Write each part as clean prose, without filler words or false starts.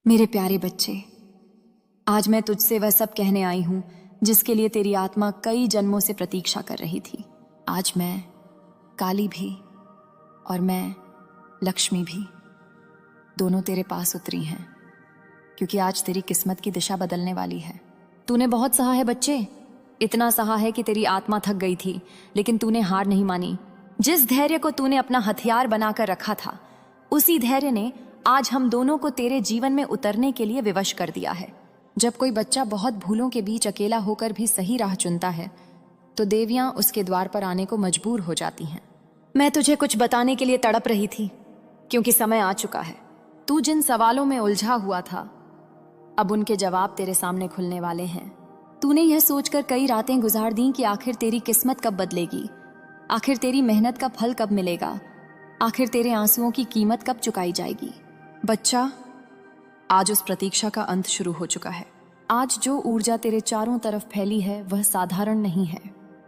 मेरे प्यारे बच्चे, आज मैं तुझसे वह सब कहने आई हूं जिसके लिए तेरी आत्मा कई जन्मों से प्रतीक्षा कर रही थी। आज मैं काली भी और मैं लक्ष्मी भी दोनों तेरे पास उतरी हैं, क्योंकि आज तेरी किस्मत की दिशा बदलने वाली है। तूने बहुत सहा है बच्चे, इतना सहा है कि तेरी आत्मा थक गई थी, लेकिन तूने हार नहीं मानी। जिस धैर्य को तूने अपना हथियार बनाकर रखा था, उसी धैर्य ने आज हम दोनों को तेरे जीवन में उतरने के लिए विवश कर दिया है। जब कोई बच्चा बहुत भूलों के बीच अकेला होकर भी सही राह चुनता है, तो देवियां उसके द्वार पर आने को मजबूर हो जाती हैं। मैं तुझे कुछ बताने के लिए तड़प रही थी, क्योंकि समय आ चुका है। तू जिन सवालों में उलझा हुआ था, अब उनके जवाब तेरे सामने खुलने वाले हैं। तूने यह सोचकर कई रातें गुजार दी कि आखिर तेरी किस्मत कब बदलेगी, आखिर तेरी मेहनत का फल कब मिलेगा, आखिर तेरे आंसुओं की कीमत कब चुकाई जाएगी। बच्चा, आज उस प्रतीक्षा का अंत शुरू हो चुका है। आज जो ऊर्जा तेरे चारों तरफ फैली है, वह साधारण नहीं है।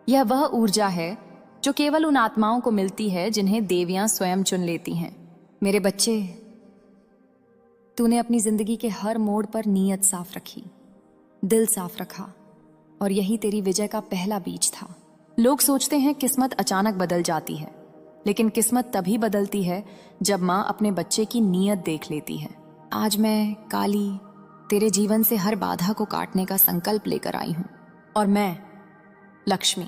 यह वह ऊर्जा है जो केवल उन आत्माओं को मिलती है जिन्हें देवियां स्वयं चुन लेती हैं। मेरे बच्चे, तूने अपनी जिंदगी के हर मोड़ पर नीयत साफ रखी, दिल साफ रखा, और यही तेरी विजय का पहला बीज था। लोग सोचते हैं किस्मत अचानक बदल जाती है, लेकिन किस्मत तभी बदलती है जब माँ अपने बच्चे की नीयत देख लेती है। आज मैं काली तेरे जीवन से हर बाधा को काटने का संकल्प लेकर आई हूं, और मैं लक्ष्मी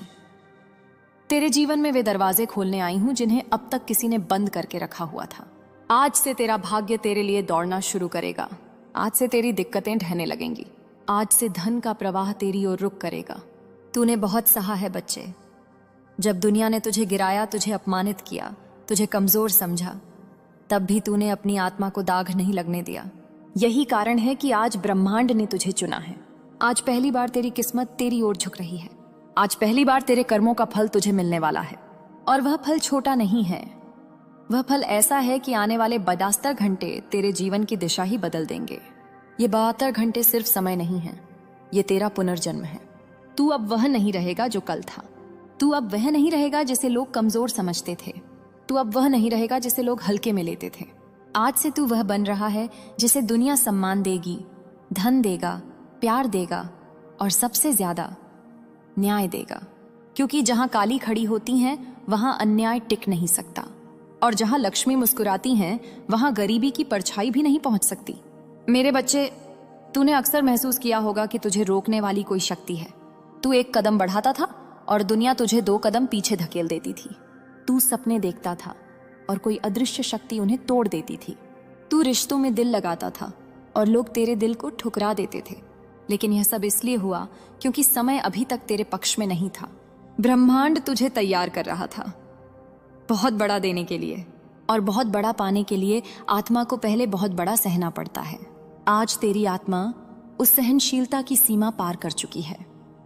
तेरे जीवन में वे दरवाजे खोलने आई हूं जिन्हें अब तक किसी ने बंद करके रखा हुआ था। आज से तेरा भाग्य तेरे लिए दौड़ना शुरू करेगा। आज से तेरी दिक्कतें ढहने लगेंगी। आज से धन का प्रवाह तेरी ओर रुख करेगा। तूने बहुत सहा है बच्चे। जब दुनिया ने तुझे गिराया, तुझे अपमानित किया, तुझे कमजोर समझा, तब भी तूने अपनी आत्मा को दाग नहीं लगने दिया। यही कारण है कि आज ब्रह्मांड ने तुझे चुना है। आज पहली बार तेरी किस्मत तेरी ओर झुक रही है। आज पहली बार तेरे कर्मों का फल तुझे मिलने वाला है, और वह फल छोटा नहीं है। वह फल ऐसा है कि आने वाले 72 घंटे तेरे जीवन की दिशा ही बदल देंगे। ये 72 घंटे सिर्फ समय नहीं है, ये तेरा पुनर्जन्म है। तू अब वह नहीं रहेगा जो कल था। तू अब वह नहीं रहेगा जिसे लोग कमजोर समझते थे। तू अब वह नहीं रहेगा जिसे लोग हल्के में लेते थे। आज से तू वह बन रहा है जिसे दुनिया सम्मान देगी, धन देगा, प्यार देगा, और सबसे ज्यादा न्याय देगा। क्योंकि जहां काली खड़ी होती हैं, वहां अन्याय टिक नहीं सकता, और जहां लक्ष्मी मुस्कुराती हैं, वहां गरीबी की परछाई भी नहीं पहुंच सकती। मेरे बच्चे, तूने अक्सर महसूस किया होगा कि तुझे रोकने वाली कोई शक्ति है। तू एक कदम बढ़ाता था और दुनिया तुझे 2 कदम पीछे धकेल देती थी। तू सपने देखता था और कोई अदृश्य शक्ति उन्हें तोड़ देती थी। तू रिश्तों में दिल लगाता था और लोग तेरे दिल को ठुकरा देते थे। लेकिन यह सब इसलिए हुआ क्योंकि समय अभी तक तेरे पक्ष में नहीं था। ब्रह्मांड तुझे तैयार कर रहा था बहुत बड़ा देने के लिए, और बहुत बड़ा पाने के लिए आत्मा को पहले बहुत बड़ा सहना पड़ता है। आज तेरी आत्मा उस सहनशीलता की सीमा पार कर चुकी है,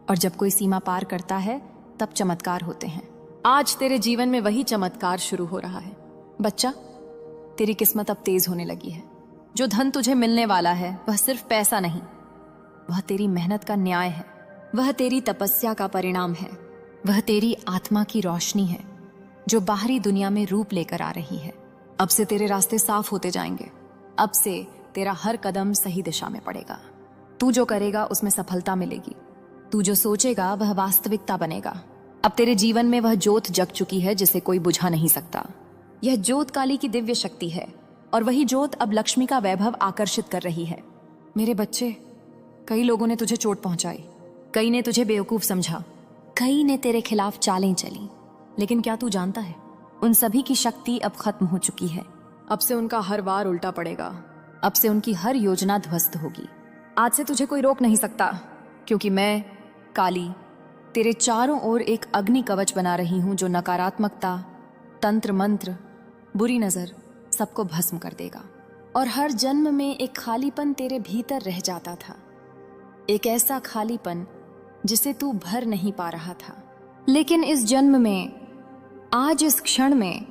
और जब कोई सीमा पार करता है तब चमत्कार होते हैं। आज तेरे जीवन में वही चमत्कार शुरू हो रहा है। बच्चा, तेरी किस्मत अब तेज होने लगी है। जो धन तुझे मिलने वाला है, वह सिर्फ पैसा नहीं, वह तेरी मेहनत का न्याय है। वह तेरी तपस्या का परिणाम है। वह तेरी आत्मा की रोशनी है जो बाहरी दुनिया में रूप लेकर आ रही है। अब से तेरे रास्ते साफ होते जाएंगे। अब से तेरा हर कदम सही दिशा में पड़ेगा। तू जो करेगा उसमें सफलता मिलेगी। तू जो सोचेगा वह वास्तविकता बनेगा। अब तेरे जीवन में वह ज्योत जग चुकी है जिसे कोई बुझा नहीं सकता। यह ज्योत काली की दिव्य शक्ति है, और वही ज्योत अब लक्ष्मी का वैभव आकर्षित कर रही है। मेरे बच्चे, कई लोगों ने तुझे चोट पहुंचाई, कई ने तुझे बेवकूफ समझा, कई ने तेरे खिलाफ चालें चली, लेकिन क्या तू जानता है, उन सभी की शक्ति अब खत्म हो चुकी है। अब से उनका हर वार उल्टा पड़ेगा। अब से उनकी हर योजना ध्वस्त होगी। आज से तुझे कोई रोक नहीं सकता, क्योंकि मैं काली तेरे चारों ओर एक अग्नि कवच बना रही हूं जो नकारात्मकता, तंत्र मंत्र, बुरी नजर सबको भस्म कर देगा। और हर जन्म में एक खालीपन तेरे भीतर रह जाता था, एक ऐसा खालीपन जिसे तू भर नहीं पा रहा था। लेकिन इस जन्म में, आज इस क्षण में,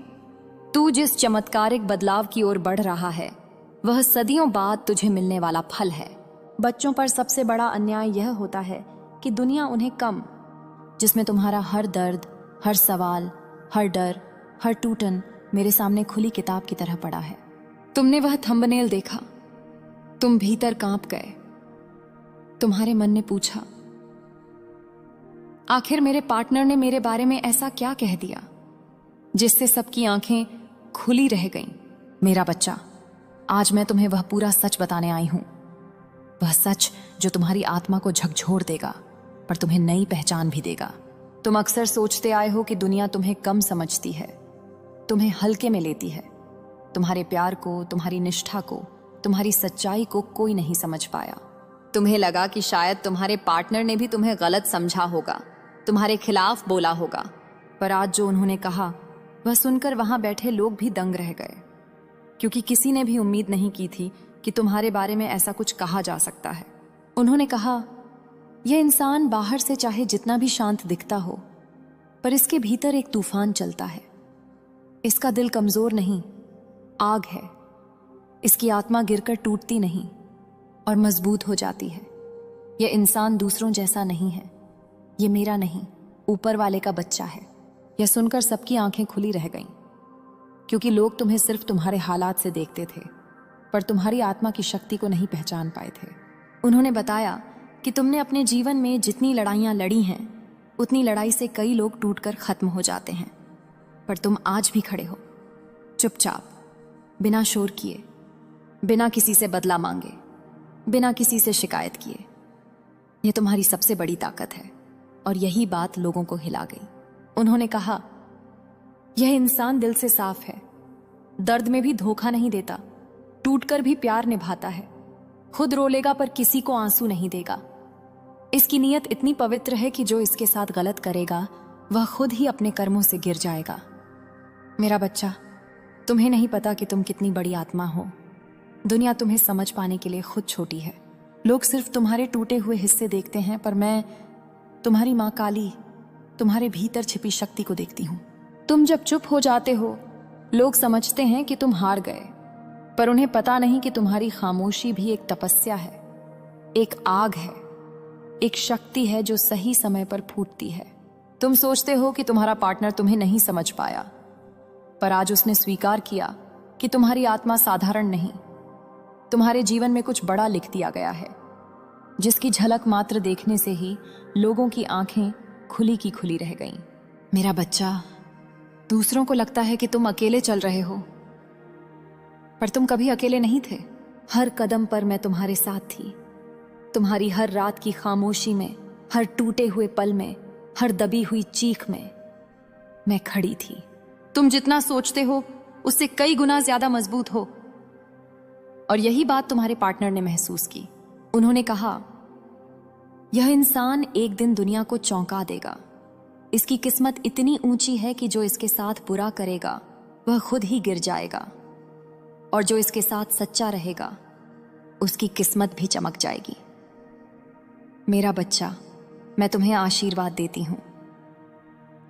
तू जिस चमत्कारिक बदलाव की ओर बढ़ रहा है, वह सदियों बाद तुझे मिलने वाला फल है। बच्चों पर सबसे बड़ा अन्याय यह होता है कि दुनिया उन्हें कम, जिसमें तुम्हारा हर दर्द, हर सवाल, हर डर, हर टूटन मेरे सामने खुली किताब की तरह पड़ा है। तुमने वह थंबनेल देखा, तुम भीतर कांप गए। तुम्हारे मन ने पूछा, आखिर मेरे पार्टनर ने मेरे बारे में ऐसा क्या कह दिया जिससे सबकी आंखें खुली रह गईं। मेरा बच्चा, आज मैं तुम्हें वह पूरा सच बताने आई हूं, वह सच जो तुम्हारी आत्मा को झकझोर देगा पर तुम्हें नई पहचान भी देगा। तुम अक्सर सोचते आए हो कि दुनिया तुम्हें कम समझती है, तुम्हें हल्के में लेती है। तुम्हारे प्यार को, तुम्हारी निष्ठा को, तुम्हारी सच्चाई को कोई नहीं समझ पाया। तुम्हें लगा कि शायद तुम्हारे पार्टनर ने भी तुम्हें गलत समझा होगा, तुम्हारे खिलाफ बोला होगा। पर आज जो उन्होंने कहा वह सुनकर वहां बैठे लोग भी दंग रह गए, क्योंकि किसी ने भी उम्मीद नहीं की थी कि तुम्हारे बारे में ऐसा कुछ कहा जा सकता है। उन्होंने कहा, यह इंसान बाहर से चाहे जितना भी शांत दिखता हो, पर इसके भीतर एक तूफान चलता है। इसका दिल कमजोर नहीं, आग है। इसकी आत्मा गिरकर टूटती नहीं और मजबूत हो जाती है। यह इंसान दूसरों जैसा नहीं है, ये मेरा नहीं, ऊपर वाले का बच्चा है। यह सुनकर सबकी आंखें खुली रह गईं, क्योंकि लोग तुम्हें सिर्फ तुम्हारे हालात से देखते थे, पर तुम्हारी आत्मा की शक्ति को नहीं पहचान पाए थे। उन्होंने बताया कि तुमने अपने जीवन में जितनी लड़ाइयां लड़ी हैं, उतनी लड़ाई से कई लोग टूटकर खत्म हो जाते हैं, पर तुम आज भी खड़े हो, चुपचाप, बिना शोर किए, बिना किसी से बदला मांगे, बिना किसी से शिकायत किए। यह तुम्हारी सबसे बड़ी ताकत है। और यही बात लोगों को हिला गई। उन्होंने कहा, यह इंसान दिल से साफ है, दर्द में भी धोखा नहीं देता, टूटकर भी प्यार निभाता है, खुद रो लेगा पर किसी को आंसू नहीं देगा। इसकी नीयत इतनी पवित्र है कि जो इसके साथ गलत करेगा वह खुद ही अपने कर्मों से गिर जाएगा। मेरा बच्चा, तुम्हें नहीं पता कि तुम कितनी बड़ी आत्मा हो। दुनिया तुम्हें समझ पाने के लिए खुद छोटी है। लोग सिर्फ तुम्हारे टूटे हुए हिस्से देखते हैं, पर मैं तुम्हारी माँ काली, तुम्हारे भीतर छिपी शक्ति को देखती हूँ। तुम जब चुप हो जाते हो, लोग समझते हैं कि तुम हार गए, पर उन्हें पता नहीं कि तुम्हारी खामोशी भी एक तपस्या है, एक आग है, एक शक्ति है जो सही समय पर फूटती है। तुम सोचते हो कि तुम्हारा पार्टनर तुम्हें नहीं समझ पाया, पर आज उसने स्वीकार किया कि तुम्हारी आत्मा साधारण नहीं, तुम्हारे जीवन में कुछ बड़ा लिख दिया गया है, जिसकी झलक मात्र देखने से ही लोगों की आंखें खुली की खुली रह गईं। मेरा बच्चा, दूसरों को लगता है कि तुम अकेले चल रहे हो, पर तुम कभी अकेले नहीं थे। हर कदम पर मैं तुम्हारे साथ थी। तुम्हारी हर रात की खामोशी में, हर टूटे हुए पल में, हर दबी हुई चीख में मैं खड़ी थी। तुम जितना सोचते हो उससे कई गुना ज्यादा मजबूत हो। और यही बात तुम्हारे पार्टनर ने महसूस की। उन्होंने कहा, यह इंसान एक दिन दुनिया को चौंका देगा। इसकी किस्मत इतनी ऊंची है कि जो इसके साथ बुरा करेगा वह खुद ही गिर जाएगा, और जो इसके साथ सच्चा रहेगा उसकी किस्मत भी चमक जाएगी। मेरा बच्चा, मैं तुम्हें आशीर्वाद देती हूं।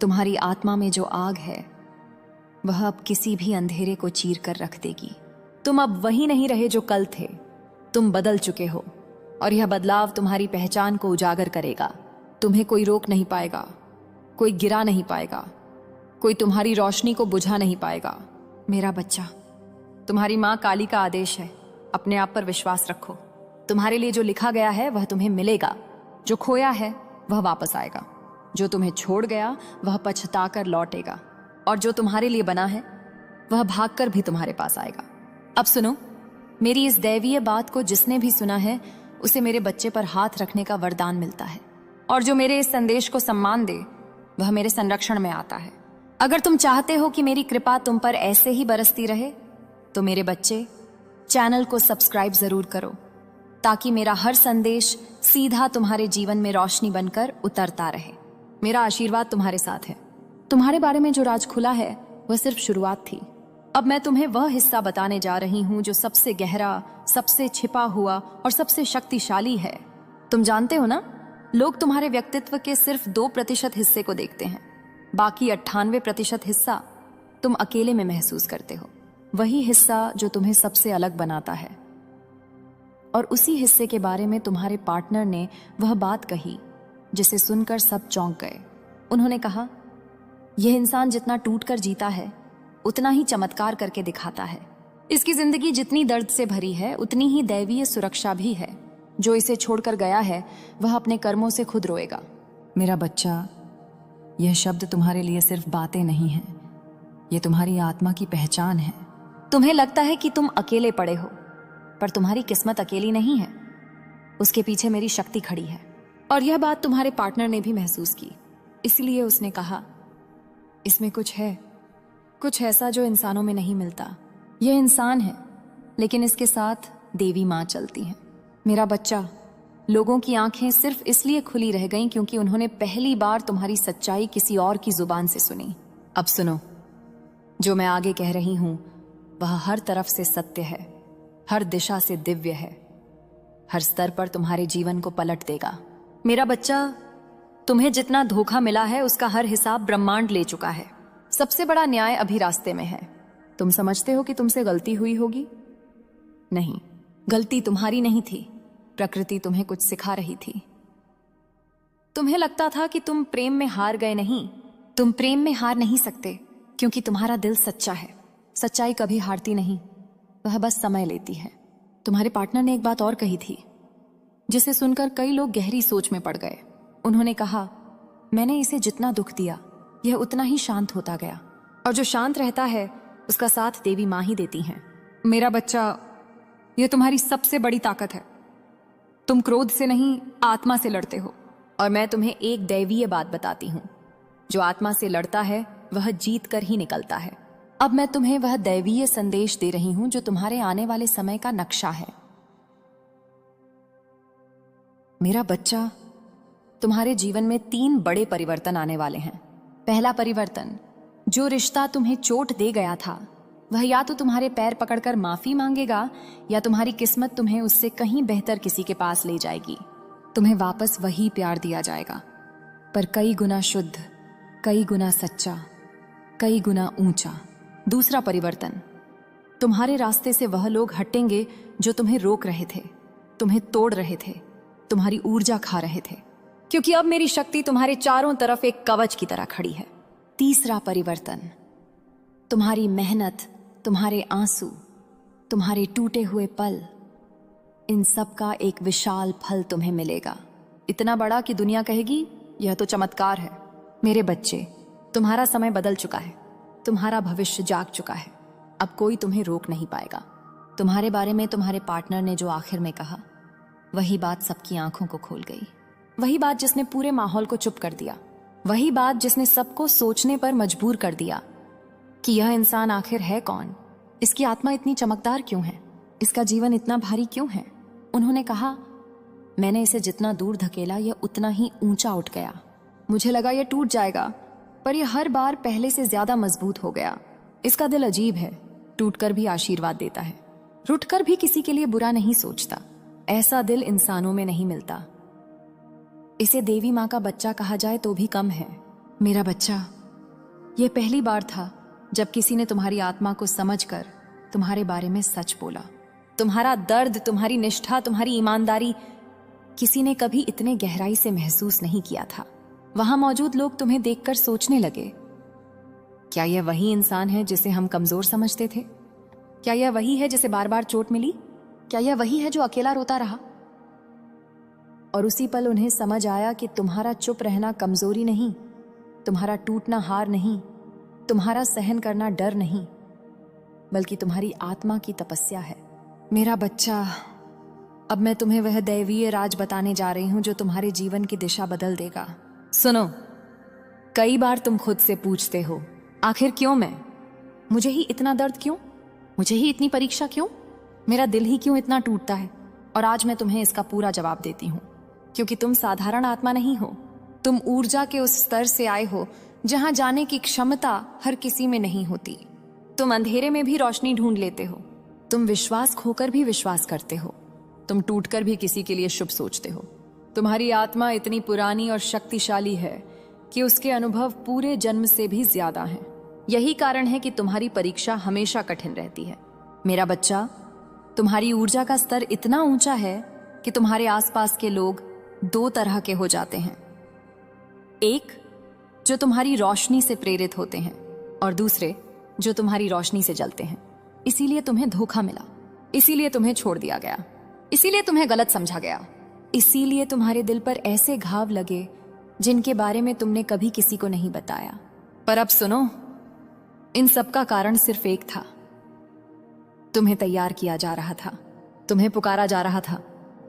तुम्हारी आत्मा में जो आग है वह अब किसी भी अंधेरे को चीर कर रख देगी। तुम अब वही नहीं रहे जो कल थे। तुम बदल चुके हो, और यह बदलाव तुम्हारी पहचान को उजागर करेगा। तुम्हें कोई रोक नहीं पाएगा, कोई गिरा नहीं पाएगा, कोई तुम्हारी रोशनी को बुझा नहीं पाएगा। मेरा बच्चा, तुम्हारी माँ काली का आदेश है, अपने आप पर विश्वास रखो। तुम्हारे लिए जो लिखा गया है वह तुम्हें मिलेगा। जो खोया है वह वापस आएगा, जो तुम्हें छोड़ गया वह पछताकर लौटेगा, और जो तुम्हारे लिए बना है वह भागकर भी तुम्हारे पास आएगा। अब सुनो, मेरी इस दैवीय बात को जिसने भी सुना है उसे मेरे बच्चे पर हाथ रखने का वरदान मिलता है, और जो मेरे इस संदेश को सम्मान दे वह मेरे संरक्षण में आता है। अगर तुम चाहते हो कि मेरी कृपा तुम पर ऐसे ही बरसती रहे, तो मेरे बच्चे, चैनल को सब्सक्राइब जरूर करो, ताकि मेरा हर संदेश सीधा तुम्हारे जीवन में रोशनी बनकर उतरता रहे। मेरा आशीर्वाद तुम्हारे साथ है। तुम्हारे बारे में जो राज खुला है वह सिर्फ शुरुआत थी। अब मैं तुम्हें वह हिस्सा बताने जा रही हूं जो सबसे गहरा, सबसे छिपा हुआ और सबसे शक्तिशाली है। तुम जानते हो ना, लोग तुम्हारे व्यक्तित्व के सिर्फ 2% हिस्से को देखते हैं। बाकी 98% हिस्सा तुम अकेले में महसूस करते हो। वही हिस्सा जो तुम्हें सबसे अलग बनाता है। और उसी हिस्से के बारे में तुम्हारे पार्टनर ने वह बात कही जिसे सुनकर सब चौंक गए। उन्होंने कहा, यह इंसान जितना टूट कर जीता है उतना ही चमत्कार करके दिखाता है। इसकी जिंदगी जितनी दर्द से भरी है उतनी ही दैवीय सुरक्षा भी है। जो इसे छोड़कर गया है वह अपने कर्मों से खुद रोएगा। मेरा बच्चा, यह शब्द तुम्हारे लिए सिर्फ बातें नहीं हैं, यह तुम्हारी आत्मा की पहचान है। तुम्हें लगता है कि तुम अकेले पड़े हो, पर तुम्हारी किस्मत अकेली नहीं है। उसके पीछे मेरी शक्ति खड़ी है। और यह बात तुम्हारे पार्टनर ने भी महसूस की, इसलिए उसने कहा, इसमें कुछ है, कुछ ऐसा जो इंसानों में नहीं मिलता। यह इंसान है, लेकिन इसके साथ देवी माँ चलती है। मेरा बच्चा, लोगों की आंखें सिर्फ इसलिए खुली रह गईं क्योंकि उन्होंने पहली बार तुम्हारी सच्चाई किसी और की जुबान से सुनी। अब सुनो, जो मैं आगे कह रही हूं वह हर तरफ से सत्य है, हर दिशा से दिव्य है, हर स्तर पर तुम्हारे जीवन को पलट देगा। मेरा बच्चा, तुम्हें जितना धोखा मिला है उसका हर हिसाब ब्रह्मांड ले चुका है। सबसे बड़ा न्याय अभी रास्ते में है। तुम समझते हो कि तुमसे गलती हुई होगी? नहीं, गलती तुम्हारी नहीं थी, प्रकृति तुम्हें कुछ सिखा रही थी। तुम्हें लगता था कि तुम प्रेम में हार गए। नहीं, तुम प्रेम में हार नहीं सकते क्योंकि तुम्हारा दिल सच्चा है। सच्चाई कभी हारती नहीं, वह बस समय लेती है। तुम्हारे पार्टनर ने एक बात और कही थी जिसे सुनकर कई लोग गहरी सोच में पड़ गए। उन्होंने कहा, मैंने इसे जितना दुख दिया यह उतना ही शांत होता गया, और जो शांत रहता है उसका साथ देवी माँ ही देती हैं। मेरा बच्चा, यह तुम्हारी सबसे बड़ी ताकत है। तुम क्रोध से नहीं, आत्मा से लड़ते हो। और मैं तुम्हें एक दैवीय बात बताती हूं, जो आत्मा से लड़ता है वह जीत कर ही निकलता है। अब मैं तुम्हें वह दैवीय संदेश दे रही हूं जो तुम्हारे आने वाले समय का नक्शा है। मेरा बच्चा, तुम्हारे जीवन में 3 बड़े परिवर्तन आने वाले हैं। पहला परिवर्तन, जो रिश्ता तुम्हें चोट दे गया था वह या तो तुम्हारे पैर पकड़कर माफी मांगेगा या तुम्हारी किस्मत तुम्हें उससे कहीं बेहतर किसी के पास ले जाएगी। तुम्हें वापस वही प्यार दिया जाएगा, पर कई गुना शुद्ध, कई गुना सच्चा, कई गुना ऊंचा। दूसरा परिवर्तन, तुम्हारे रास्ते से वह लोग हटेंगे जो तुम्हें रोक रहे थे, तुम्हें तोड़ रहे थे, तुम्हारी ऊर्जा खा रहे थे, क्योंकि अब मेरी शक्ति तुम्हारे चारों तरफ एक कवच की तरह खड़ी है। तीसरा परिवर्तन, तुम्हारी मेहनत, तुम्हारे आंसू, तुम्हारे टूटे हुए पल, इन सब का एक विशाल फल तुम्हें मिलेगा। इतना बड़ा कि दुनिया कहेगी यह तो चमत्कार है। मेरे बच्चे, तुम्हारा समय बदल चुका है, तुम्हारा भविष्य जाग चुका है। अब कोई तुम्हें रोक नहीं पाएगा। तुम्हारे बारे में तुम्हारे पार्टनर ने जो आखिर में कहा, वही बात सबकी आंखों को खोल गई। वही बात जिसने पूरे माहौल को चुप कर दिया। वही बात जिसने सबको सोचने पर मजबूर कर दिया कि यह इंसान आखिर है कौन, इसकी आत्मा इतनी चमकदार क्यों है, इसका जीवन इतना भारी क्यों है। उन्होंने कहा, मैंने इसे जितना दूर धकेला यह उतना ही ऊंचा उठ गया। मुझे लगा यह टूट जाएगा, पर यह हर बार पहले से ज्यादा मजबूत हो गया। इसका दिल अजीब है, टूटकर भी आशीर्वाद देता है, रुठकर भी किसी के लिए बुरा नहीं सोचता। ऐसा दिल इंसानों में नहीं मिलता। इसे देवी माँ का बच्चा कहा जाए तो भी कम है। मेरा बच्चा, यह पहली बार था जब किसी ने तुम्हारी आत्मा को समझकर तुम्हारे बारे में सच बोला। तुम्हारा दर्द, तुम्हारी निष्ठा, तुम्हारी ईमानदारी किसी ने कभी इतने गहराई से महसूस नहीं किया था। वहां मौजूद लोग तुम्हें देखकर सोचने लगे, क्या यह वही इंसान है जिसे हम कमजोर समझते थे? क्या यह वही है जिसे बार बार चोट मिली? क्या यह वही है जो अकेला रोता रहा? और उसी पल उन्हें समझ आया कि तुम्हारा चुप रहना कमजोरी नहीं, तुम्हारा टूटना हार नहीं, तुम्हारा सहन करना डर नहीं, बल्कि तुम्हारी आत्मा की तपस्या है। मेरा बच्चा, अब मैं तुम्हें वह दैवीय राज बताने जा रही हूं जो तुम्हारे जीवन की दिशा बदल देगा। सुनो, कई बार तुम खुद से पूछते हो, आखिर क्यों मैं? मुझे ही इतना दर्द क्यों? मुझे ही इतनी परीक्षा क्यों? मेरा दिल ही क्यों इतना टूटता है? और आज मैं तुम्हें इसका पूरा जवाब देती हूं, क्योंकि तुम साधारण आत्मा नहीं हो। तुम ऊर्जा के उस स्तर से आए हो जहां जाने की क्षमता हर किसी में नहीं होती। तुम अंधेरे में भी रोशनी ढूंढ लेते हो। तुम विश्वास खोकर भी विश्वास करते हो। तुम टूटकर भी किसी के लिए शुभ सोचते हो। तुम्हारी आत्मा इतनी पुरानी और शक्तिशाली है कि उसके अनुभव पूरे जन्म से भी ज्यादा हैं। यही कारण है कि तुम्हारी परीक्षा हमेशा कठिन रहती है। मेरा बच्चा, तुम्हारी ऊर्जा का स्तर इतना ऊंचा है कि तुम्हारे आसपास के लोग 2 तरह के हो जाते हैं। एक, जो तुम्हारी रोशनी से प्रेरित होते हैं, और दूसरे जो तुम्हारी रोशनी से जलते हैं। इसीलिए तुम्हें धोखा मिला, इसीलिए तुम्हें छोड़ दिया गया, इसीलिए तुम्हें गलत समझा गया, इसीलिए तुम्हारे दिल पर ऐसे घाव लगे जिनके बारे में तुमने कभी किसी को नहीं बताया। पर अब सुनो, इन सब का कारण सिर्फ एक था। तुम्हें तैयार किया जा रहा था, तुम्हें पुकारा जा रहा था,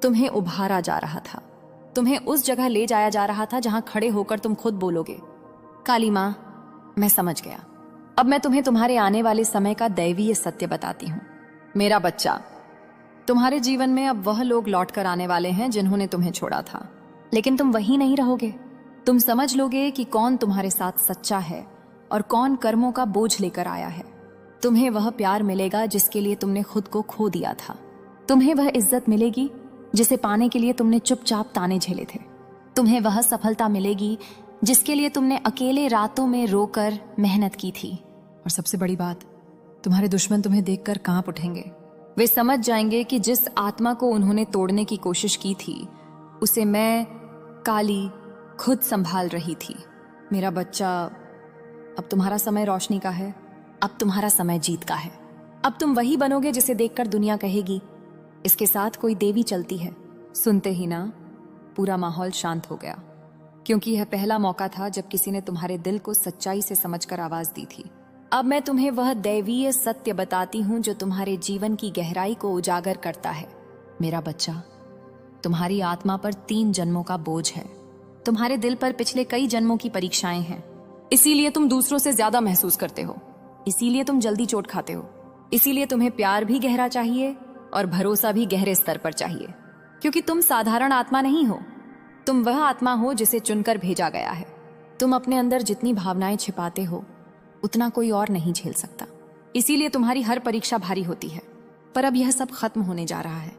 तुम्हें उभारा जा रहा था, तुम्हें उस जगह ले जाया जा रहा था जहां खड़े होकर तुम खुद बोलोगे, काली मां, मैं समझ गया। अब मैं तुम्हें तुम्हारे आने वाले समय का दैवीय सत्य बताती हूं। मेरा बच्चा, तुम्हारे जीवन में अब वह लोग लौट कर आने वाले हैं जिन्होंने तुम्हें छोड़ा था, लेकिन तुम वहीं नहीं रहोगे। तुम समझ लोगे कि कौन तुम्हारे साथ सच्चा है और कौन कर्मों का बोझ लेकर आया है। तुम्हें वह प्यार मिलेगा जिसके लिए तुमने खुद को खो दिया था। तुम्हें वह इज्जत मिलेगी जिसे पाने के लिए तुमने चुपचाप ताने झेले थे। तुम्हें वह सफलता मिलेगी जिसके लिए तुमने अकेले रातों में रोकर मेहनत की थी। और सबसे बड़ी बात, तुम्हारे दुश्मन तुम्हें देखकर कांप उठेंगे। वे समझ जाएंगे कि जिस आत्मा को उन्होंने तोड़ने की कोशिश की थी उसे मैं, काली, खुद संभाल रही थी। मेरा बच्चा, अब तुम्हारा समय रोशनी का है, अब तुम्हारा समय जीत का है। अब तुम वही बनोगे जिसे देखकर दुनिया कहेगी, इसके साथ कोई देवी चलती है। सुनते ही ना पूरा माहौल शांत हो गया, क्योंकि यह पहला मौका था जब किसी ने तुम्हारे दिल को सच्चाई से समझकर आवाज दी थी। अब मैं तुम्हें वह दैवीय सत्य बताती हूं जो तुम्हारे जीवन की गहराई को उजागर करता है। मेरा बच्चा, तुम्हारी आत्मा पर 3 जन्मों का बोझ है। तुम्हारे दिल पर पिछले कई जन्मों की परीक्षाएं हैं। इसीलिए तुम दूसरों से ज्यादा महसूस करते हो, इसीलिए तुम जल्दी चोट खाते हो, इसीलिए तुम्हें प्यार भी गहरा चाहिए और भरोसा भी गहरे स्तर पर चाहिए। क्योंकि तुम साधारण आत्मा नहीं हो, तुम वह आत्मा हो जिसे चुनकर भेजा गया है। तुम अपने अंदर जितनी भावनाएं छिपाते हो उतना कोई और नहीं झेल सकता। इसीलिए तुम्हारी हर परीक्षा भारी होती है। पर अब यह सब खत्म होने जा रहा है।